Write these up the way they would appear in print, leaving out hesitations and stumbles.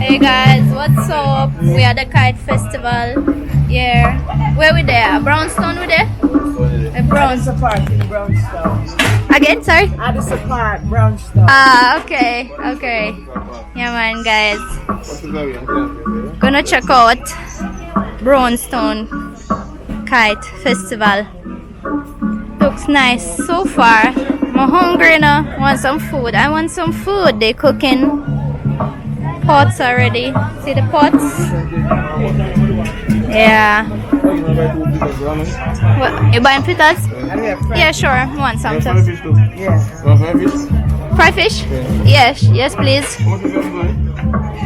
Hey guys, what's up? We are the Kite Festival. Yeah. Where we there? Brownstone we there? Addis Park in Brownstone. Again, sorry? Addis Park, Brownstone. Okay. Yeah man guys. Gonna check out Brownstone Kite Festival. Looks nice so far. I'm hungry now. Want some food. I want some food. They cooking pots already. See the pots? Yeah. What, you buying fritters? Yeah, sure. I want some. Yeah. Fry fish? Yes, please. You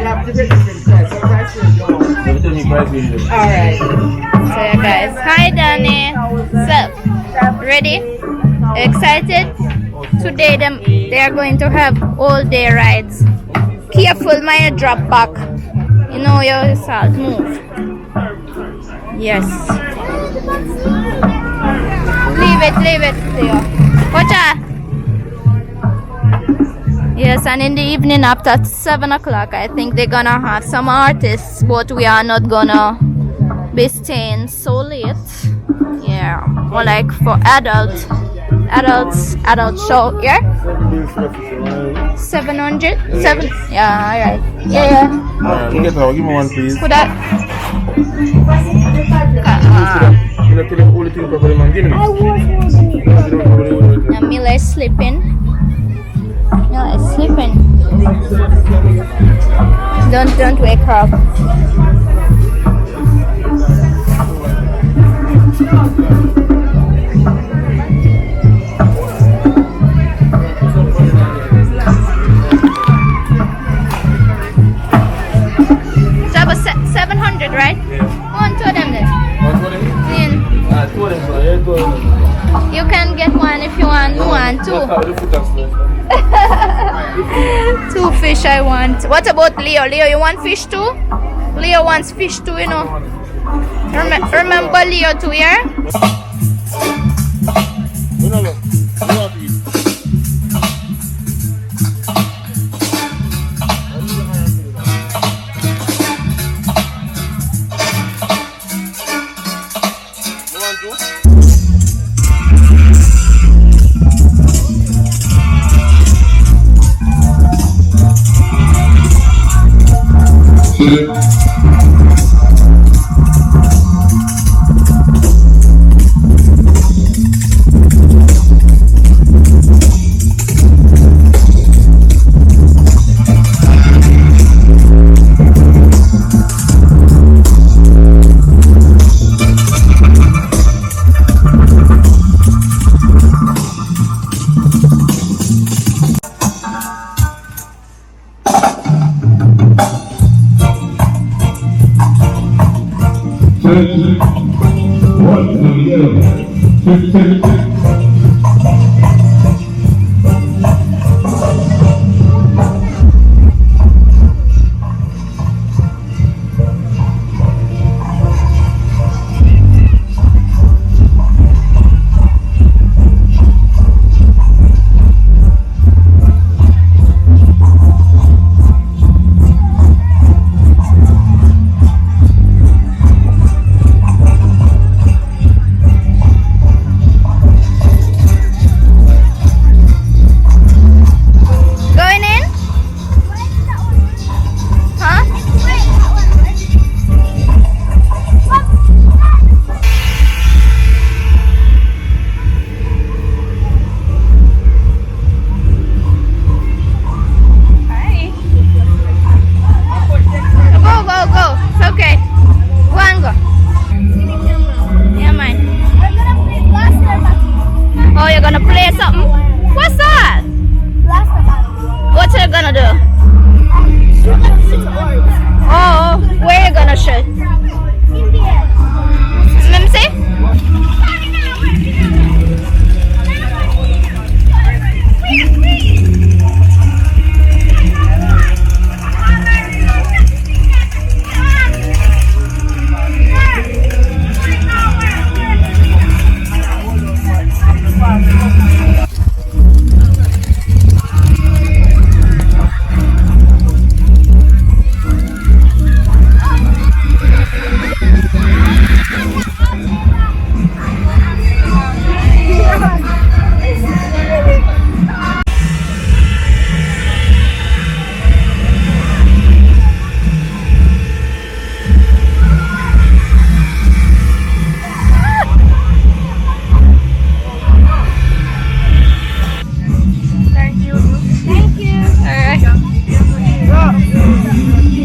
have different prices. Alright. So yeah guys. Hi Danny. So, ready? Excited? Today they are going to have all day rides. Careful my drop back. You know your salt move. Yes. Leave it, Leo. Watch out. Yes, and in the evening after 7 o'clock, I think they're gonna have some artists, but we are not gonna be staying so late. Yeah, more like for adult show. Yeah. 700? 7? Yeah, alright. Yeah. Give me one, please. Could I? Mila is sleeping. Don't wake her up. So about 700, right? Yeah. One, two of them then. Two. You can get one if you want. You want two. Two fish I want. What about Leo? Leo, you want fish too? Leo wants fish too, you know. Remember Leo too, yeah?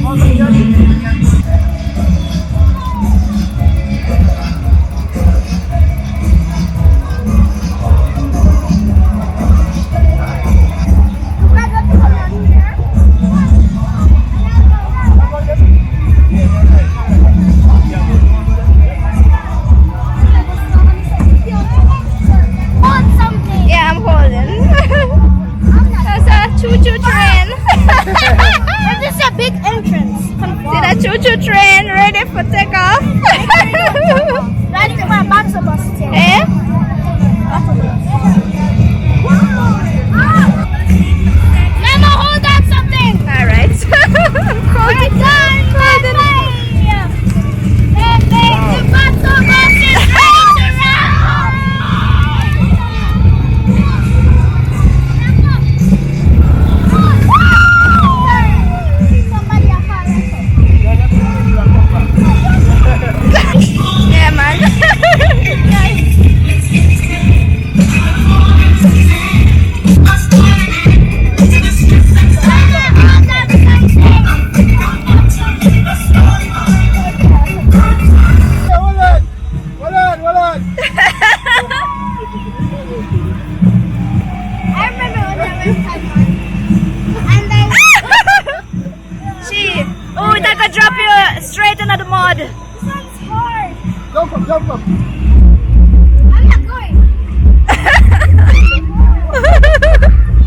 Yeah, I'm holding. That's a choo-choo train. This is a big entrance. See that choo-choo train ready for takeoff? That's where Matzo bus is. Eh? Mama, hold on something. Alright. I'm holding. The Matzo bus is ready to Yeah, man. I remember when I went Taiwan. And then She. Oh, that could drop you straight into the mud. this one's hard. Jump up. I'm not going.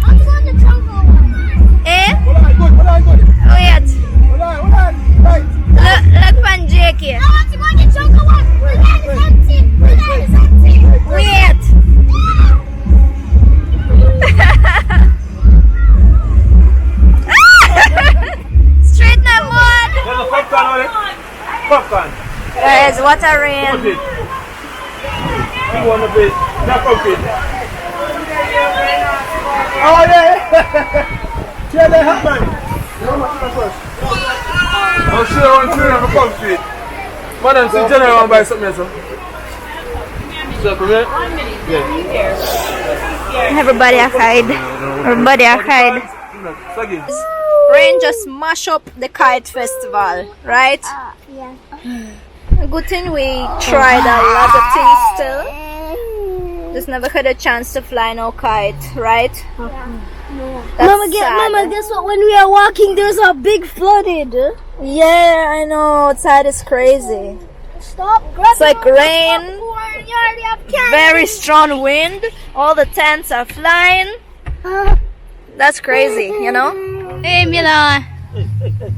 I'm going to jungle one. Eh? Hold on, good. Oh, yet. Hold on. Right. Look for Jakey. I want to go to jungle one. The land is empty. The land is empty. Wait. Straight in the mud. There's a popcorn on it. Popcorn. Guys, what a rain. Put it. You want a bit. Not pumpkin. Oh, yeah. Yeah, they have man. I'm sure I want to have a pumpkin. Man, I'm so general, I want to buy something else. So, come here. Yeah. Everybody a hide. Everybody a hide. Saggy. Rain just mash up the kite festival, right? Yeah. A good thing we tried a lot of things still. Just never had a chance to fly no kite, right? That's sad. guess what? When we are walking, there's a big flooded. Yeah, I know. Outside is crazy. Stop. It's like rain, very strong wind. All the tents are flying. That's crazy, you know? Hey, Mila.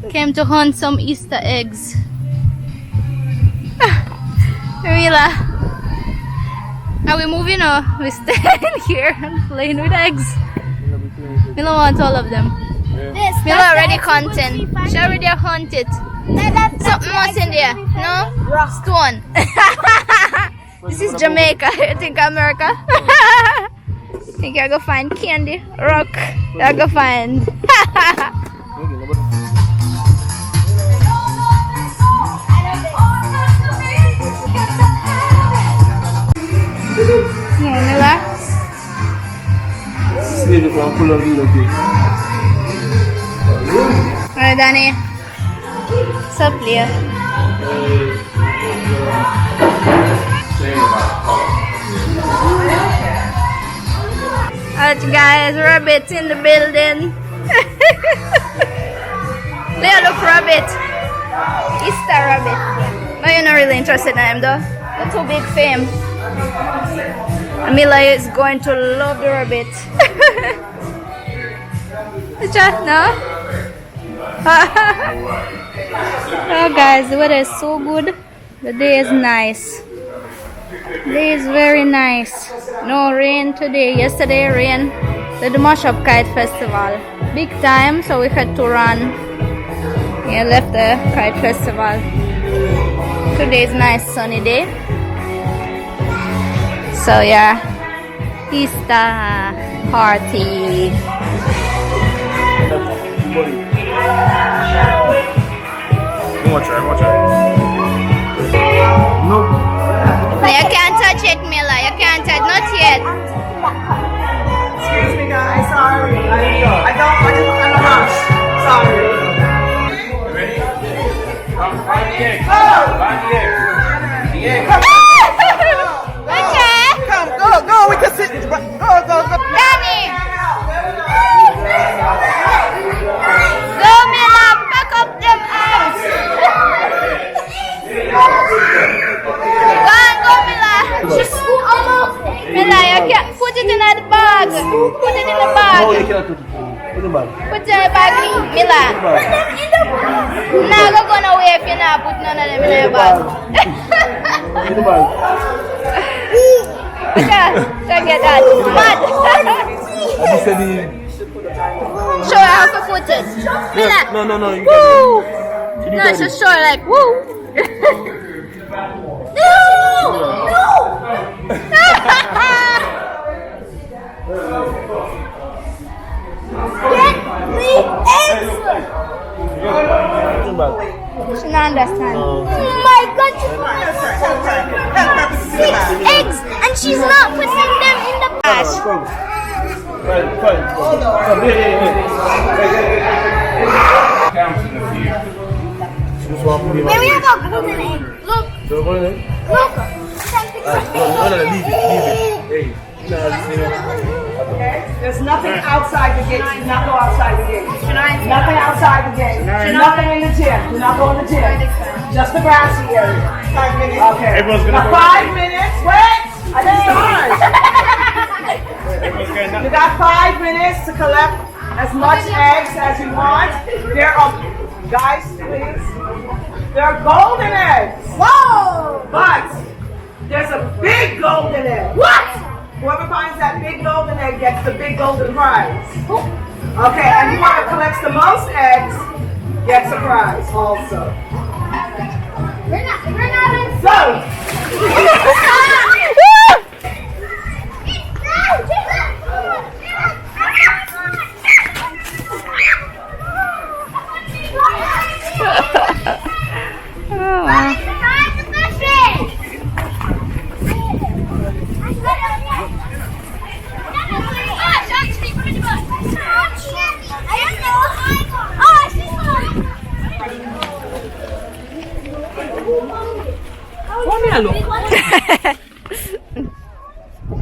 Came to hunt some Easter eggs. Mila. Are we moving or we staying here and playing with eggs? Mila wants all of them. Mila already hunting. She already hunted. Something else in there. No? Stone. This is Jamaica. You think America? Think I go find candy? Rock. I go find. Yeah, Mila. See if I'm full of little bit. Alright, Danny. What's up, Leah? Alright, guys, rabbits in the building. Leah, look, rabbit. Easter rabbit. But you're not really interested in them, though. They're too big for him. Mila is going to love the rabbit. No? Oh guys, the weather is so good. The day is nice. The day is very nice. No rain today. Yesterday rain. The Mashup Kite Festival. Big time, so we had to run. Yeah, left the kite festival. Today is nice sunny day. So yeah, Easter party. Watch it. No. You can't touch it, Mila. You can't touch, not yet. Excuse me, guys. Sorry. I don't want to. I'm not. Sorry. put in the bag, Mila. Now go gonna away if you're not put none of them in the bag. In the bag. Don't get that. Mad. You said the... Show her how to put it. Mila. No. You Woo. can't. No, just show her like woo. No. Get me eggs. She don't understand. Oh my God! She 6 eggs, and she's not putting them in the bag. Fine. Here we have a golden egg. Look. Look. Leave it. Hey. There's nothing outside the gate. Do not go outside the gate. Nothing outside the gate. Nothing in the gym. Do not go in the gym. Just the grassy area. 5 minutes. Okay. Now 5 minutes. Wait. I didn't start. You got 5 minutes to collect as much eggs as you want. There are, guys, please. There are golden eggs. Whoa! But there's a big golden egg. What? Whoever finds that big golden egg gets the big golden prize. Okay, and whoever collects the most eggs gets a prize also. We're not in. So,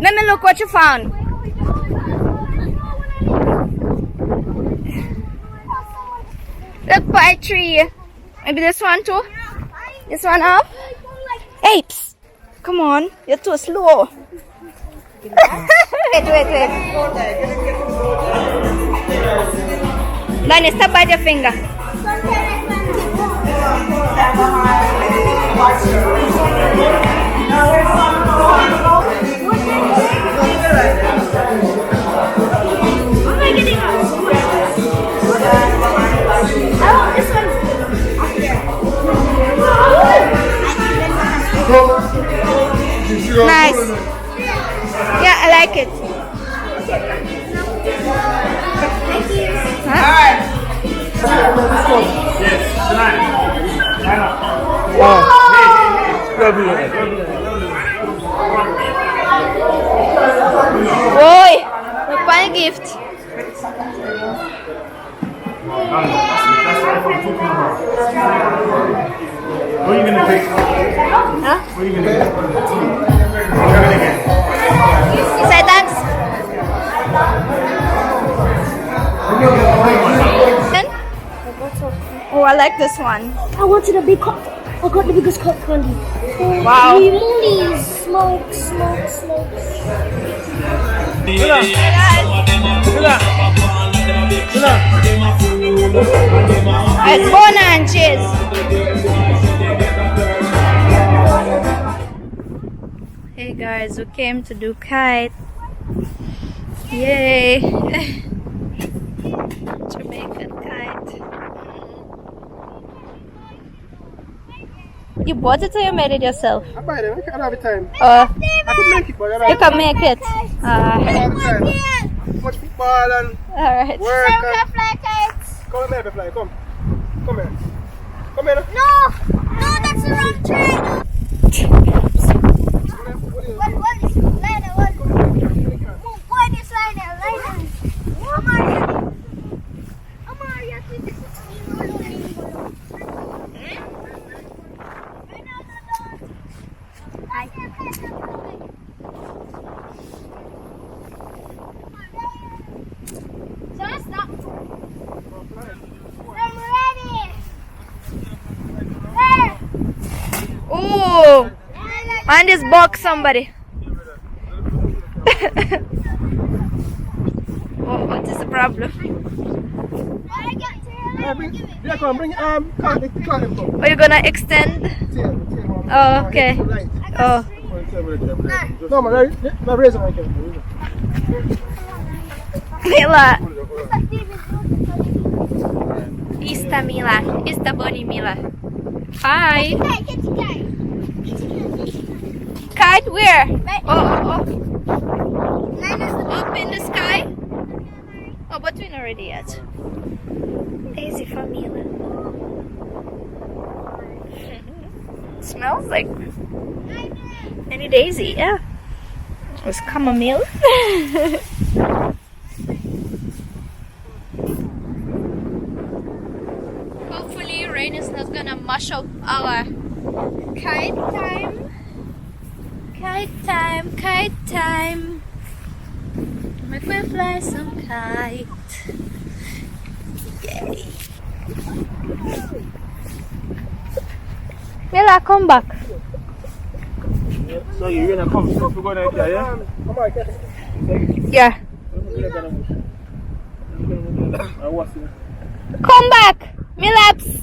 Let me look what you found. Look, pie tree. Maybe this one too. This one up. Apes. Come on, you're too slow. wait. Danny, stop by your finger. Nice. Yeah, I like it. Huh? Boy, look my gift. What are you gonna take? Huh? What are you gonna take? You say thanks? Oh, I like this one. I wanted a big cup. I got the biggest cup candy. Wow. Holy moly! Smoke. It's Bona and cheese. Hey guys, we came to do kite. Yay! Jamaican kite. You bought it or you made it yourself? I buy them. I can't have the time. I could make it, but I you can make it. have the time. Too much football and Alright. work. Sarah fly kites. Come here, fly. Come here. Come here. No, that's the wrong train. What is Lena? What is Lena? Amaria. Just stop. I'm ready. There. Ooh! Mind this box, somebody. Oh, what is the problem? I got Yeah, come on, bring Kite. Are you gonna extend? Oh, okay. Oh, No, man, no, raise it right here. Mila. Ista Mila. Ista Bonnie Mila. Hi. Kite where? Oh. Up in the sky? Oh, but we're not ready yet. Daisy for Mila. Smells like any daisy, yeah. It's chamomile. Hopefully rain is not gonna mush up our kite time. Kite time. Make me fly some kite. Yay. Mila, come back. So you're gonna come, so we're gonna get yeah? Yeah. What's it? Come back, Milaps.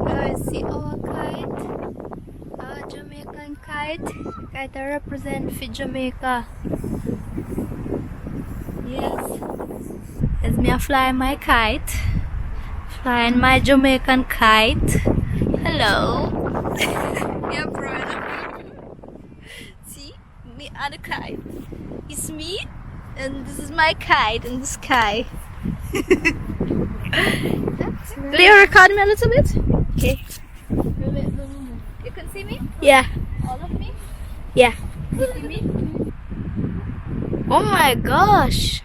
Guys, see our kite, our Jamaican kite. Kite represent for Jamaica. Yes. As me a fly my kite, flying my Jamaican kite. Hello. Yeah, brother. See, me and the kite. It's me, and this is my kite in the sky. Leo, record me a little bit. Okay. You can see me? Yeah. All of me? Yeah. You see me? Oh my gosh.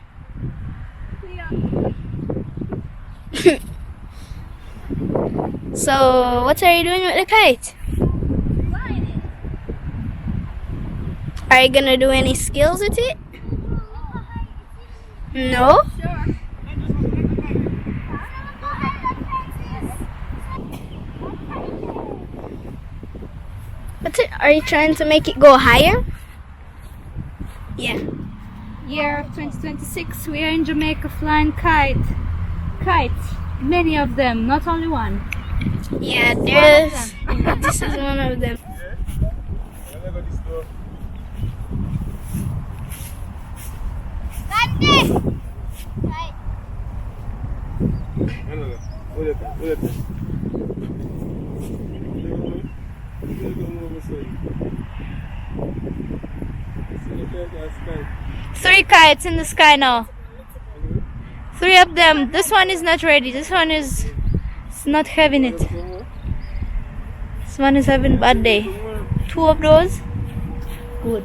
So, what are you doing with the kite? Are you gonna do any skills with it? No? Are you trying to make it go higher? Yeah. Year of 2026, we are in Jamaica flying kites. Many of them, not only one. Yeah, there's. This is one of them. Three kites in the sky now. Three of them. This one is not ready. This one is not having it. This one is having bad day. Two of those. Good.